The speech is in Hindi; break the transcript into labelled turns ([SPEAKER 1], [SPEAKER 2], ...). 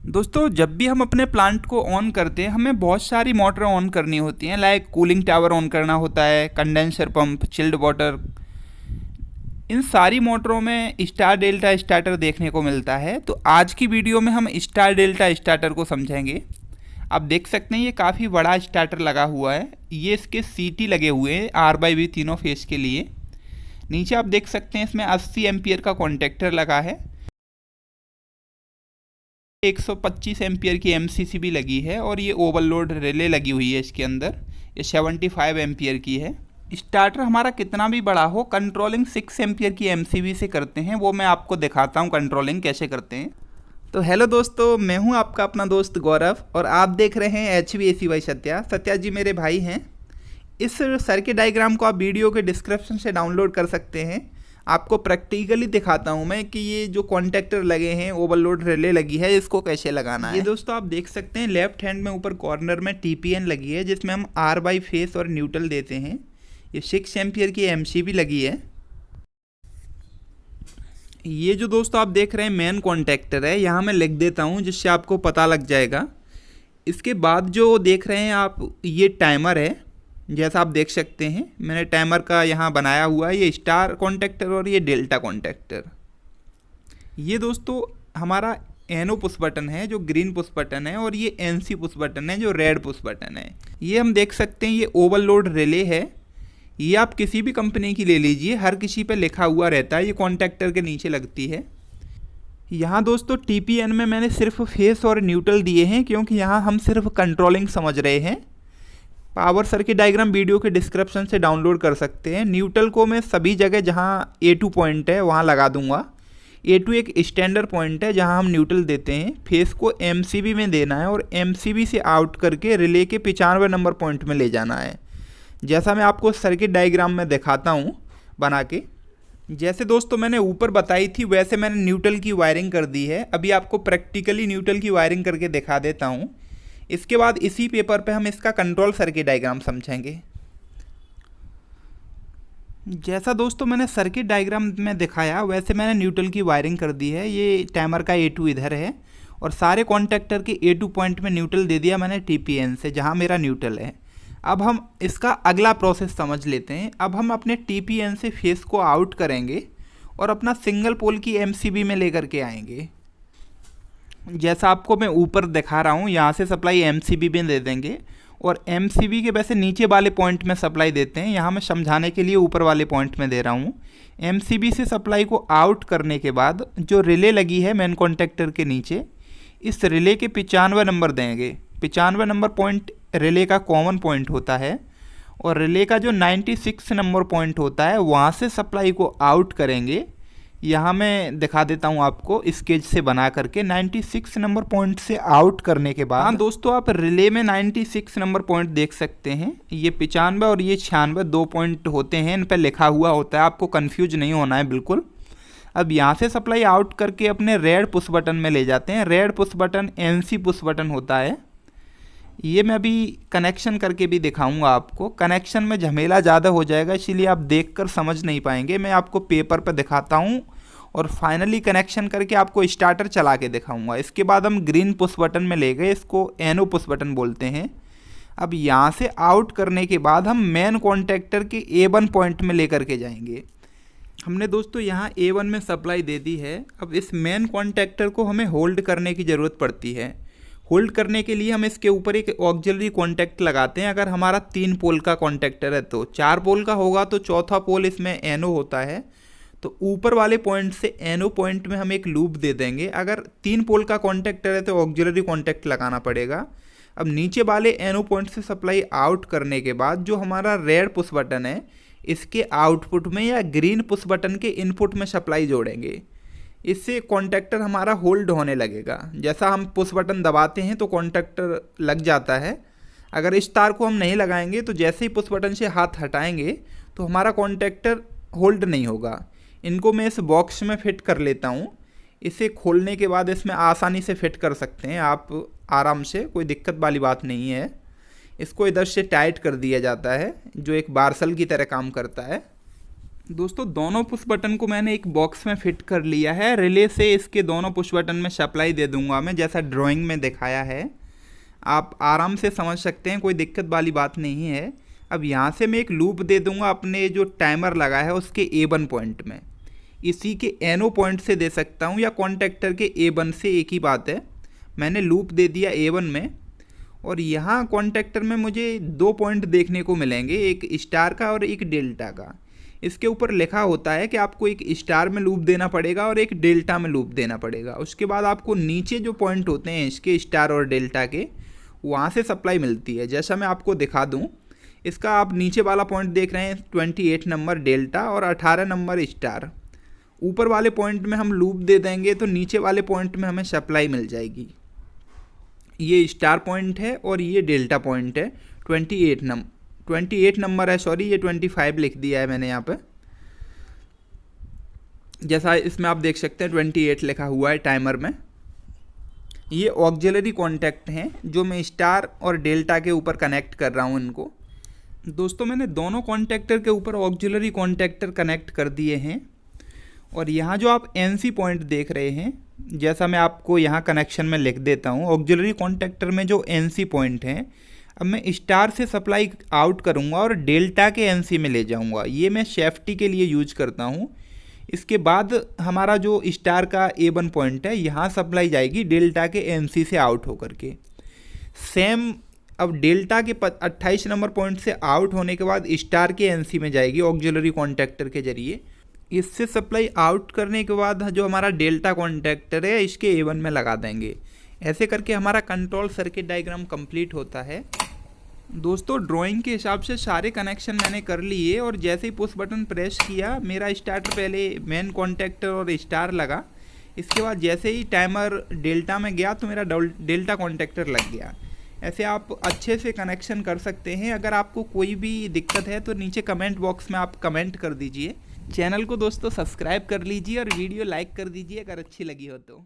[SPEAKER 1] दोस्तों, जब भी हम अपने प्लांट को ऑन करते हैं हमें बहुत सारी मोटर ऑन करनी होती हैं। लाइक कूलिंग टावर ऑन करना होता है, कंडेंसर पंप, चिल्ड वाटर। इन सारी मोटरों में स्टार डेल्टा स्टार्टर देखने को मिलता है। तो आज की वीडियो में हम स्टार डेल्टा स्टार्टर को समझेंगे। आप देख सकते हैं ये काफ़ी बड़ा स्टार्टर लगा हुआ है। ये इसके सीटी लगे हुए हैं R/V तीनों फेस के लिए। नीचे आप देख सकते हैं इसमें 80 एम्पियर का कॉन्टेक्टर लगा है। 125 एम्पियर की MCC भी लगी है और ये ओवरलोड रिले लगी हुई है इसके अंदर। ये 75 एम्पियर की है। स्टार्टर हमारा कितना भी बड़ा हो, कंट्रोलिंग 6 एम्पियर की MCB से करते हैं। वो मैं आपको दिखाता हूँ कंट्रोलिंग कैसे करते हैं। तो हेलो दोस्तों, मैं हूँ आपका अपना दोस्त गौरव और आप देख रहे हैं HVAC बाय सत्या। सत्या जी मेरे भाई हैं। इस सर्किट डायग्राम को आप वीडियो के डिस्क्रिप्शन से डाउनलोड कर सकते हैं। आपको प्रैक्टिकली दिखाता हूं मैं कि ये जो कॉन्टेक्टर लगे हैं, ओवरलोड रिले लगी है, इसको कैसे लगाना है। ये दोस्तों आप देख सकते हैं लेफ्ट हैंड में ऊपर कॉर्नर में TPN लगी है जिसमें हम R/V फेस और न्यूट्रल देते हैं। ये 6 एम्पियर की MCB लगी है। ये जो दोस्तों आप देख रहे हैं मेन कॉन्टेक्टर है, यहाँ मैं लिख देता हूँ जिससे आपको पता लग जाएगा। इसके बाद जो देख रहे हैं आप, ये टाइमर है। जैसा आप देख सकते हैं मैंने टाइमर का यहाँ बनाया हुआ है। ये स्टार कॉन्टेक्टर और ये डेल्टा कॉन्टेक्टर। ये दोस्तों हमारा NO पुश बटन है जो ग्रीन पुश बटन है, और ये NC पुश बटन है जो रेड पुश बटन है। ये हम देख सकते हैं ये ओवरलोड रिले है। ये आप किसी भी कंपनी की ले लीजिए, हर किसी पे लिखा हुआ रहता है। ये कॉन्टेक्टर के नीचे लगती है। यहाँ दोस्तों TPN में मैंने सिर्फ फेस और न्यूट्रल दिए हैं क्योंकि यहाँ हम सिर्फ कंट्रोलिंग समझ रहे हैं। पावर सर्किट डायग्राम वीडियो के डिस्क्रिप्शन से डाउनलोड कर सकते हैं। न्यूट्रल को मैं सभी जगह जहाँ A2 पॉइंट है वहाँ लगा दूंगा। A2 एक स्टैंडर्ड पॉइंट है जहाँ हम न्यूट्रल देते हैं। फेस को MCB में देना है और MCB से आउट करके रिले के 95 नंबर पॉइंट में ले जाना है, जैसा मैं आपको सर्किट डायग्राम में दिखाता हूँ बना के। जैसे दोस्तों मैंने ऊपर बताई थी वैसे मैंने न्यूट्रल की वायरिंग कर दी है। अभी आपको प्रैक्टिकली न्यूट्रल की वायरिंग करके दिखा देता हूँ। इसके बाद इसी पेपर पे हम इसका कंट्रोल सर्किट डायग्राम समझेंगे। जैसा दोस्तों मैंने सर्किट डायग्राम में दिखाया वैसे मैंने न्यूट्रल की वायरिंग कर दी है। ये टाइमर का A2 इधर है और सारे कॉन्टेक्टर के A2 पॉइंट में न्यूट्रल दे दिया मैंने TPN से, जहाँ मेरा न्यूट्रल है। अब हम इसका अगला प्रोसेस समझ लेते हैं। अब हम अपने TPN से फेस को आउट करेंगे और अपना सिंगल पोल की MCB में लेकर के आएंगे। जैसा आपको मैं ऊपर दिखा रहा हूँ, यहाँ से सप्लाई MCB में दे देंगे और MCB के वैसे नीचे वाले पॉइंट में सप्लाई देते हैं। यहाँ मैं समझाने के लिए ऊपर वाले पॉइंट में दे रहा हूँ। MCB से सप्लाई को आउट करने के बाद जो रिले लगी है मेन कॉन्टेक्टर के नीचे, इस रिले के 95 नंबर देंगे। 95 नंबर पॉइंट रिले का कॉमन पॉइंट होता है और रिले का जो 96 नंबर पॉइंट होता है वहाँ से सप्लाई को आउट करेंगे। यहाँ मैं दिखा देता हूँ आपको स्केच से बना करके। 96 नंबर पॉइंट से आउट करने के बाद, हाँ दोस्तों आप रिले में 96 नंबर पॉइंट देख सकते हैं। ये 95 और ये 96 दो पॉइंट होते हैं, इन पर लिखा हुआ होता है, आपको कंफ्यूज नहीं होना है बिल्कुल। अब यहाँ से सप्लाई आउट करके अपने रेड पुश बटन में ले जाते हैं। Red push button NC push button होता है। ये मैं अभी कनेक्शन करके भी दिखाऊंगा आपको। कनेक्शन में झमेला ज़्यादा हो जाएगा इसलिए आप देखकर समझ नहीं पाएंगे। मैं आपको पेपर पर दिखाता हूँ और फाइनली कनेक्शन करके आपको स्टार्टर चला के दिखाऊंगा। इसके बाद हम ग्रीन पुश बटन में ले गए, इसको NO पुश बटन बोलते हैं। अब यहाँ से आउट करने के बाद हम मेन कॉन्टेक्टर के A1 पॉइंट में लेकर के जाएंगे। हमने दोस्तों यहाँ A1 में सप्लाई दे दी है। अब इस मेन कॉन्टेक्टर को हमें होल्ड करने की ज़रूरत पड़ती है। होल्ड करने के लिए हम इसके ऊपर एक ऑक्सिलरी कॉन्टैक्ट लगाते हैं। अगर हमारा 3 पोल का कॉन्टैक्टर है तो 4 पोल का होगा तो चौथा पोल इसमें NO होता है, तो ऊपर वाले पॉइंट से NO पॉइंट में हम एक लूप दे देंगे। अगर 3 पोल का कॉन्टैक्टर है तो ऑक्सिलरी कॉन्टैक्ट लगाना पड़ेगा। अब नीचे वाले NO पॉइंट से सप्लाई आउट करने के बाद जो हमारा रेड पुश बटन है, इसके आउटपुट में या ग्रीन पुश बटन के इनपुट में सप्लाई जोड़ेंगे। इससे कॉन्टैक्टर हमारा होल्ड होने लगेगा। जैसा हम पुश बटन दबाते हैं तो कॉन्टैक्टर लग जाता है। अगर इस तार को हम नहीं लगाएंगे तो जैसे ही पुश बटन से हाथ हटाएंगे तो हमारा कॉन्टैक्टर होल्ड नहीं होगा। इनको मैं इस बॉक्स में फिट कर लेता हूँ। इसे खोलने के बाद इसमें आसानी से फिट कर सकते हैं आप आराम से, कोई दिक्कत वाली बात नहीं है। इसको इधर से टाइट कर दिया जाता है जो एक बार्सल की तरह काम करता है। दोस्तों दोनों पुश बटन को मैंने एक बॉक्स में फिट कर लिया है। रिले से इसके दोनों पुश बटन में सप्लाई दे दूंगा मैं, जैसा ड्राइंग में दिखाया है। आप आराम से समझ सकते हैं, कोई दिक्कत वाली बात नहीं है। अब यहाँ से मैं एक लूप दे दूंगा अपने जो टाइमर लगा है उसके A1 पॉइंट में। इसी के NO पॉइंट से दे सकता हूँ या कॉन्टेक्टर के A1 से, एक ही बात है। मैंने लूप दे दिया A1 में, और यहाँ कॉन्टेक्टर में मुझे 2 पॉइंट देखने को मिलेंगे, एक स्टार का और एक डेल्टा का। इसके ऊपर लिखा होता है कि आपको एक स्टार में लूप देना पड़ेगा और एक डेल्टा में लूप देना पड़ेगा। उसके बाद आपको नीचे जो पॉइंट होते हैं इसके स्टार और डेल्टा के, वहाँ से सप्लाई मिलती है। जैसा मैं आपको दिखा दूँ, इसका आप नीचे वाला पॉइंट देख रहे हैं 28 नंबर डेल्टा और 18 नंबर स्टार। ऊपर वाले पॉइंट में हम लूप दे देंगे तो नीचे वाले पॉइंट में हमें सप्लाई मिल जाएगी। ये स्टार पॉइंट है और ये डेल्टा पॉइंट है। 28 नंबर है, सॉरी, ये 25 लिख दिया है मैंने यहाँ पे। जैसा इसमें आप देख सकते हैं 28 लिखा हुआ है टाइमर में। ये ऑक्सिलरी कॉन्टैक्ट हैं जो मैं स्टार और डेल्टा के ऊपर कनेक्ट कर रहा हूँ इनको। दोस्तों मैंने दोनों कॉन्टैक्टर के ऊपर ऑक्सिलरी कॉन्टैक्टर कनेक्ट कर दिए हैं। और यहाँ जो आप NC पॉइंट देख रहे हैं, जैसा मैं आपको यहाँ कनेक्शन में लिख देता हूँ, ऑक्सिलरी कॉन्टैक्टर में जो NC पॉइंट हैं, अब मैं स्टार से सप्लाई आउट करूँगा और डेल्टा के NC में ले जाऊँगा। ये मैं सेफ्टी के लिए यूज करता हूँ। इसके बाद हमारा जो स्टार का A1 पॉइंट है, यहाँ सप्लाई जाएगी डेल्टा के NC से आउट होकर के। सेम अब डेल्टा के 28 नंबर पॉइंट से आउट होने के बाद स्टार के NC में जाएगी ऑक्सिलरी कॉन्टैक्टर के जरिए। इससे सप्लाई आउट करने के बाद जो हमारा डेल्टा कॉन्टैक्टर है इसके A1 में लगा देंगे। ऐसे करके हमारा कंट्रोल सर्किट डायग्राम कंप्लीट होता है। दोस्तों ड्राइंग के हिसाब से सारे कनेक्शन मैंने कर लिए, और जैसे ही पुश बटन प्रेस किया मेरा स्टार्टर पहले मेन कॉन्टैक्टर और स्टार लगा। इसके बाद जैसे ही टाइमर डेल्टा में गया तो मेरा डेल्टा कॉन्टैक्टर लग गया। ऐसे आप अच्छे से कनेक्शन कर सकते हैं। अगर आपको कोई भी दिक्कत है तो नीचे कमेंट बॉक्स में आप कमेंट कर दीजिए। चैनल को दोस्तों सब्सक्राइब कर लीजिए और वीडियो लाइक कर दीजिए अगर अच्छी लगी हो तो।